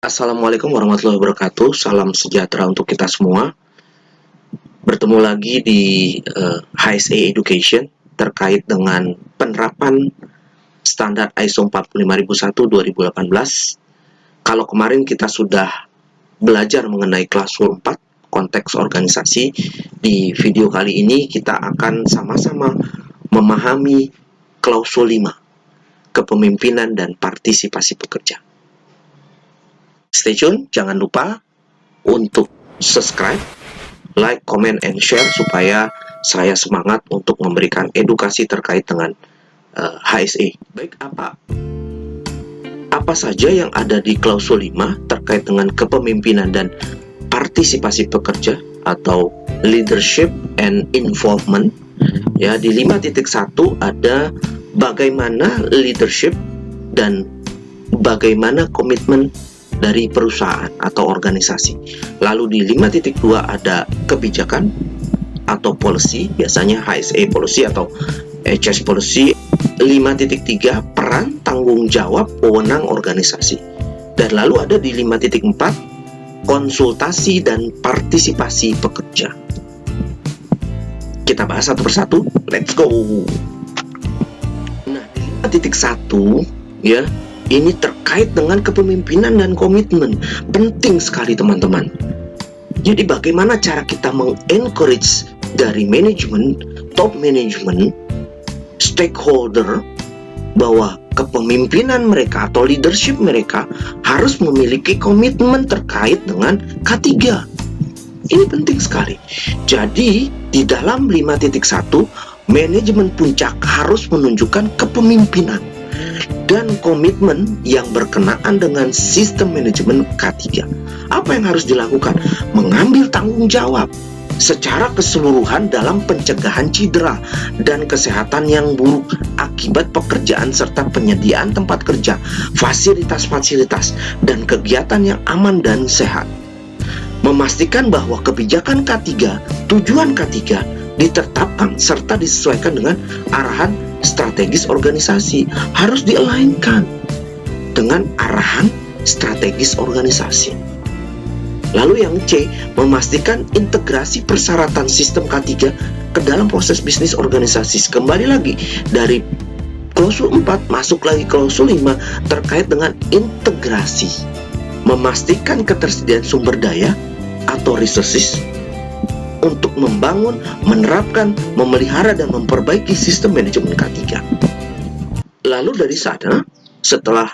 Assalamualaikum warahmatullahi wabarakatuh. Salam sejahtera untuk kita semua. Bertemu lagi di HSA Education terkait dengan penerapan standar ISO 45001 2018. Kalau kemarin kita sudah belajar mengenai klausul 4 konteks organisasi, di video kali ini kita akan sama-sama memahami klausul 5 kepemimpinan dan partisipasi pekerja. Stay tune, jangan lupa untuk subscribe, like, comment, and share supaya saya semangat untuk memberikan edukasi terkait dengan HSE. Baik, apa saja yang ada di klausul 5 terkait dengan kepemimpinan dan partisipasi pekerja atau leadership and involvement. Ya, di 5.1 ada bagaimana leadership dan bagaimana komitmen dari perusahaan atau organisasi. Lalu di 5.2 ada kebijakan atau policy, biasanya HSE policy atau HS policy. 5.3 peran, tanggung jawab, wewenang organisasi. Dan lalu ada di 5.4 konsultasi dan partisipasi pekerja. Kita bahas satu persatu. Let's go. Nah, di 5.1 ya, ini terkait dengan kepemimpinan dan komitmen. Penting sekali teman-teman. Jadi bagaimana cara kita mengencourage dari manajemen, top manajemen, stakeholder, bahwa kepemimpinan mereka atau leadership mereka harus memiliki komitmen terkait dengan K3. Ini penting sekali. Jadi di dalam 5.1 manajemen puncak harus menunjukkan kepemimpinan dan komitmen yang berkenaan dengan sistem manajemen K3. Apa yang harus dilakukan? Mengambil tanggung jawab secara keseluruhan dalam pencegahan cedera dan kesehatan yang buruk akibat pekerjaan serta penyediaan tempat kerja, fasilitas-fasilitas, dan kegiatan yang aman dan sehat. Memastikan bahwa kebijakan K3, tujuan K3 ditetapkan serta disesuaikan dengan arahan strategis organisasi, harus di-align-kan dengan arahan strategis organisasi. Lalu yang C, memastikan integrasi persyaratan sistem K3 ke dalam proses bisnis organisasi. Kembali lagi dari klausul 4 masuk lagi klausul 5 terkait dengan integrasi. Memastikan ketersediaan sumber daya atau resources untuk membangun, menerapkan, memelihara, dan memperbaiki sistem manajemen K3. Lalu dari sana, setelah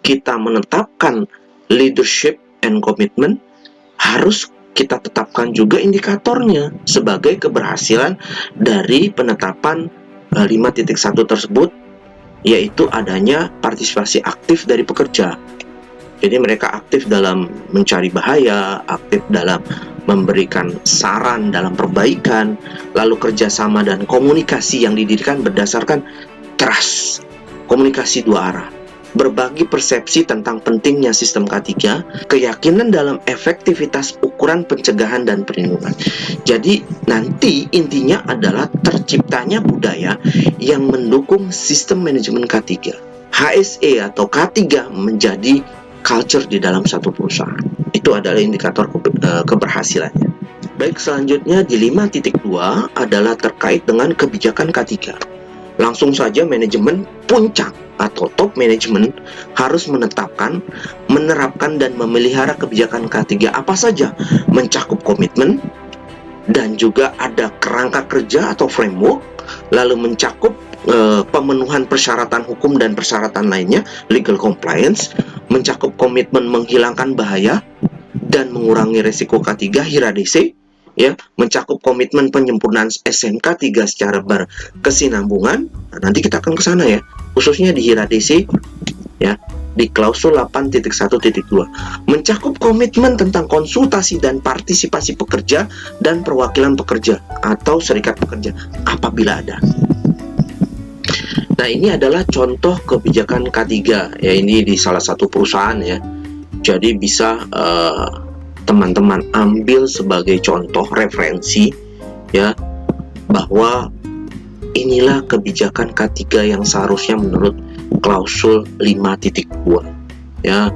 kita menetapkan leadership and commitment, harus kita tetapkan juga indikatornya sebagai keberhasilan dari penetapan 5.1 tersebut, yaitu adanya partisipasi aktif dari pekerja. Jadi mereka aktif dalam mencari bahaya, aktif dalam memberikan saran dalam perbaikan, lalu kerjasama dan komunikasi yang didirikan berdasarkan trust, komunikasi dua arah, berbagi persepsi tentang pentingnya sistem K3, keyakinan dalam efektivitas ukuran pencegahan dan perlindungan. Jadi nanti intinya adalah terciptanya budaya yang mendukung sistem manajemen K3. HSE atau K3 menjadi culture di dalam satu perusahaan. Itu adalah indikator keberhasilannya. Baik, selanjutnya di 5.2 adalah terkait dengan kebijakan K3. Langsung saja manajemen puncak atau top manajemen harus menetapkan, menerapkan, dan memelihara kebijakan K3 apa saja, mencakup komitmen, dan juga ada kerangka kerja atau framework, lalu mencakup pemenuhan persyaratan hukum dan persyaratan lainnya, legal compliance, mencakup komitmen menghilangkan bahaya dan mengurangi resiko K3 HIRA-DC, ya, mencakup komitmen penyempurnaan SMK 3 secara berkesinambungan. Nah, nanti kita akan ke sana ya, khususnya di HIRA-DC ya, di klausul 8.1.2, mencakup komitmen tentang konsultasi dan partisipasi pekerja dan perwakilan pekerja atau serikat pekerja apabila ada. Nah, ini adalah contoh kebijakan K3 ya, ini di salah satu perusahaan ya. Jadi bisa teman-teman ambil sebagai contoh referensi ya, bahwa inilah kebijakan K3 yang seharusnya menurut klausul 5.2 ya.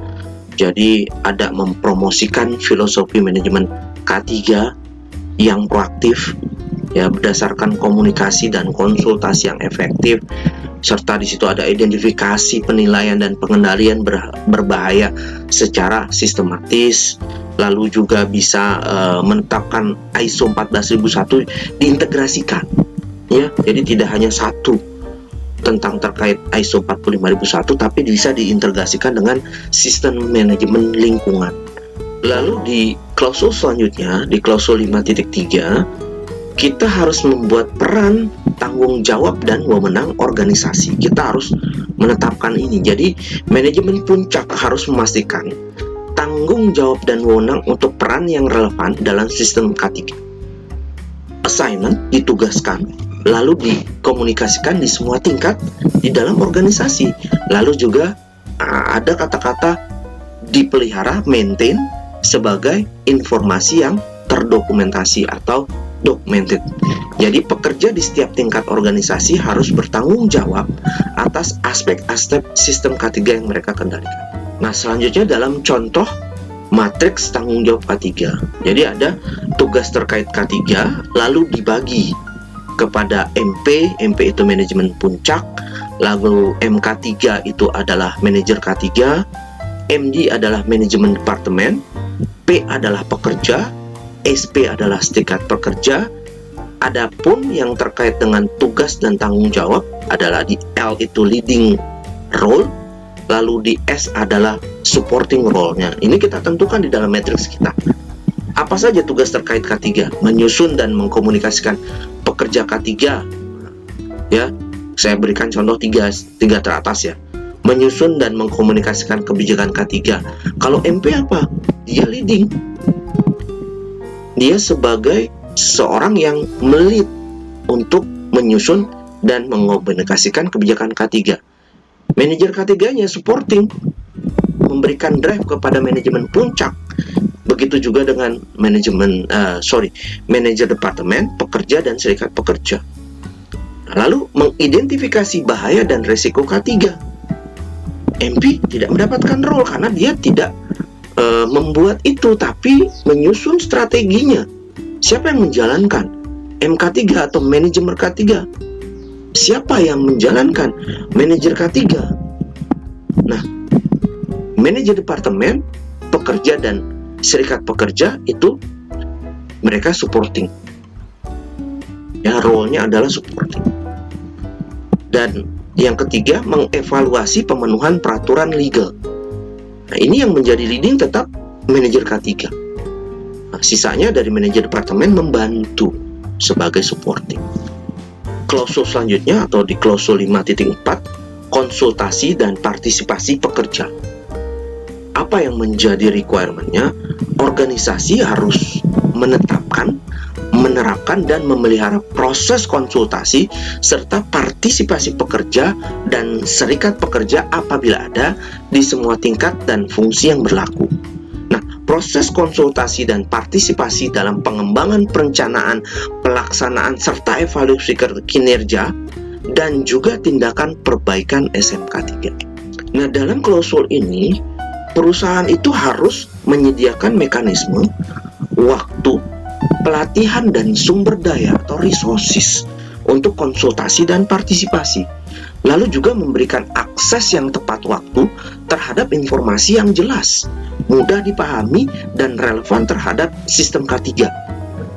Jadi ada mempromosikan filosofi manajemen K3 yang proaktif, ya, berdasarkan komunikasi dan konsultasi yang efektif, serta di situ ada identifikasi, penilaian dan pengendalian berbahaya secara sistematis. Lalu juga bisa menetapkan ISO 14001 diintegrasikan, ya. Jadi tidak hanya satu tentang terkait ISO 45001, tapi bisa diintegrasikan dengan sistem manajemen lingkungan. Lalu di klausul selanjutnya, di klausul 5.3, kita harus membuat peran, tanggung jawab, dan wewenang organisasi. Kita harus menetapkan ini. Jadi manajemen puncak harus memastikan tanggung jawab dan wewenang untuk peran yang relevan dalam sistem K3. Assignment ditugaskan, lalu dikomunikasikan di semua tingkat di dalam organisasi. Lalu juga ada kata-kata dipelihara, maintain, sebagai informasi yang terdokumentasi atau documented. Jadi pekerja di setiap tingkat organisasi harus bertanggung jawab atas aspek-aspek sistem K3 yang mereka kendalikan. Nah, selanjutnya dalam contoh matriks tanggung jawab K3. Jadi ada tugas terkait K3 lalu dibagi kepada MP. MP itu manajemen puncak, lalu MK3 itu adalah manajer K3, MD adalah manajemen departemen, P adalah pekerja, SP adalah serikat pekerja. Adapun yang terkait dengan tugas dan tanggung jawab adalah di L itu leading role, lalu di S adalah supporting role-nya. Ini kita tentukan di dalam matriks kita. Apa saja tugas terkait K3? Menyusun dan mengkomunikasikan pekerja K3. Ya, saya berikan contoh tiga teratas ya. Menyusun dan mengkomunikasikan kebijakan K3. Kalau MP apa? Dia leading. Dia sebagai seorang yang melit untuk menyusun dan mengkomunikasikan kebijakan K3. Manajer K3-nya supporting, memberikan drive kepada manajemen puncak. Begitu juga dengan manajer departemen, pekerja dan serikat pekerja. Lalu mengidentifikasi bahaya dan resiko K3. MP tidak mendapatkan role karena dia tidak membuat itu, tapi menyusun strateginya. Siapa yang menjalankan? MK3 atau manajemen K3? Siapa yang menjalankan? Manajer K3. Nah, manajer departemen, pekerja dan serikat pekerja itu mereka supporting. Ya, role-nya adalah supporting. Dan yang ketiga, mengevaluasi pemenuhan peraturan legal. Nah, ini yang menjadi leading tetap manajer K3. Nah, sisanya dari manajer departemen membantu sebagai supporting. Klausul selanjutnya atau di klausul 5.4, konsultasi dan partisipasi pekerja. Apa yang menjadi requirement-nya? Organisasi harus menetapkan, menerapkan dan memelihara proses konsultasi serta partisipasi pekerja dan serikat pekerja apabila ada di semua tingkat dan fungsi yang berlaku. Nah, proses konsultasi dan partisipasi dalam pengembangan perencanaan, pelaksanaan serta evaluasi kinerja dan juga tindakan perbaikan SMK3. Nah, dalam klausul ini perusahaan itu harus menyediakan mekanisme, waktu, pelatihan dan sumber daya atau resources untuk konsultasi dan partisipasi. Lalu juga memberikan akses yang tepat waktu terhadap informasi yang jelas, mudah dipahami dan relevan terhadap sistem K3,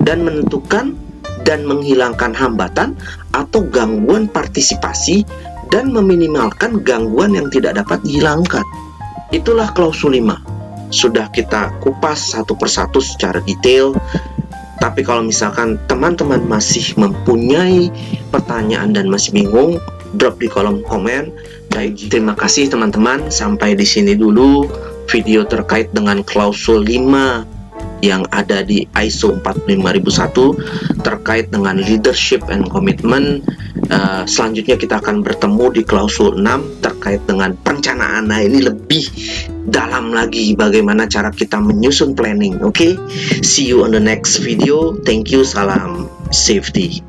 dan menentukan dan menghilangkan hambatan atau gangguan partisipasi dan meminimalkan gangguan yang tidak dapat dihilangkan. Itulah klausul 5. Sudah kita kupas satu persatu secara detail. Tapi kalau misalkan teman-teman masih mempunyai pertanyaan dan masih bingung, drop di kolom komen. Baik, terima kasih teman-teman. Sampai di sini dulu video terkait dengan klausul 5 yang ada di ISO 45001 terkait dengan leadership and commitment. Selanjutnya kita akan bertemu di klausul 6 terkait dengan perencanaan. Nah, ini lebih dalam lagi bagaimana cara kita menyusun planning. Oke, see you on the next video. Thank you, salam safety.